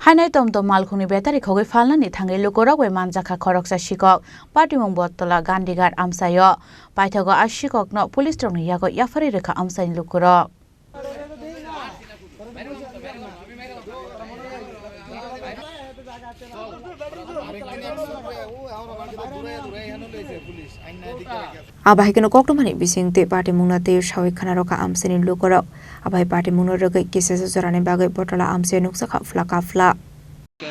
Hanai tom malkhuni betari khogoi falnani thangai lukorok we manjaka khoroksa shikok patimong bottola gandigar amsayo paithago ashikok no police tong yago yafari rekha amsain lukorok Abai keno koktomani bisingte party mungna te shawai khana roka amsenin lukorok abai party mungna rogai kisese jorane bagai botola amse nuksa khafla kafla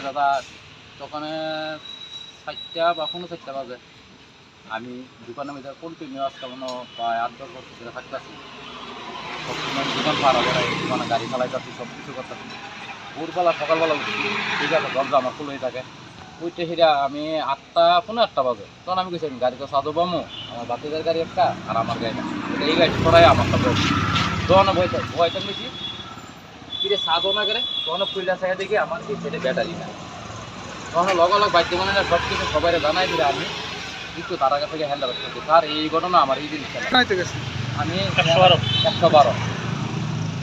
দাদা দোকানে 7টা বা 7:30 বাজে আমি দোকানের মধ্যে continue আজকে মনে প্রায় 8-10 বছর ধরে থাকতেছি সবসময় দোকান পার হয়ে যায় দোকানে গাড়ি চালাইতেছি সব কিছু করতেছি ভোরবেলা সকালবেলা উঠি ঠিক আছে দরজা আমার খুলেই থাকে ওইটা সেটা আমি 8:15 বাজে তখন আমি গেছি গাড়িতে সাদো বামু আমার বাতিদের গাড়ি একটা আর আমার গাড়ি এই গাড়ি সরাই আমার সাথে দোকানে বইতে বেশি কিরে সাদো না করে তখন ফুলটা সাইডে দেখি আমার এই ছেলে ব্যাটারি না তখন লগালগ বাইক মানে সব কিছু সবাই জানাই দিলে আমি একটু তার কাছ থেকে হ্যান্ডেল করছি স্যার এই ঘটনা আমার এই জিনিসটা আমি 112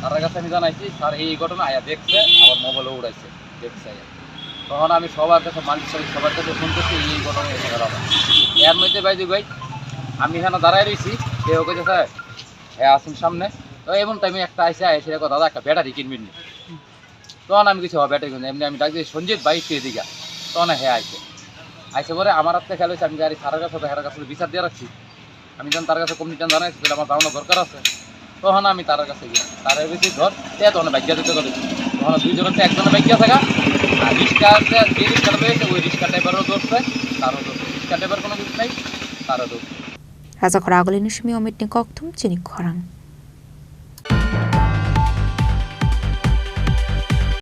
তার কাছে আমি জানাইছি স্যার এই ঘটনা আয়া দেখছে আমার মোবাইলও উড়াইছে দেখছে তখন আমি সবার কাছে মালিক সবার কাছে শুনতেছি এই ঘটনা এর মধ্যে ভাই আমি এখানে দাঁড়ায় রয়েছি কেউ কেছে স্যার হ্যাঁ আসুন সামনে তো এমন টাইমে একটা আইসে এসে দেখো দাদা একটা ব্যাটারি কিনবেন তখন আমি কিছু ব্যাটারি কিনবো এমনি আমি ডাকছি সঞ্জিত বাইক পেয়ে দিঘা তখন হ্যাঁ আইসে পরে আমার হাতে খেয়াল হয়েছে আমি গাড়ি সারার কাছে হেরার কাছে বিচার দিয়ে রাখছি আমি যখন তার কাছে কমিশন জানাইছি আমার জানানো দরকার আছে তখন আমি তার কাছে গিয়ে তার বেশি ধর তখন বাইকিয়া দিতে পারি তখন দুইজন হচ্ছে একজনের বাইকিয়া থাকা আর রিক্সাতে যে রিক্সাটা পেয়েছে ওই রিক্সা ড্রাইভারও ধরছে তারও ধরছে রিক্সা ড্রাইভার কোনো কিছু নেই তারও ধরছে Raja khora agolini shimi omitni koktum chini khorang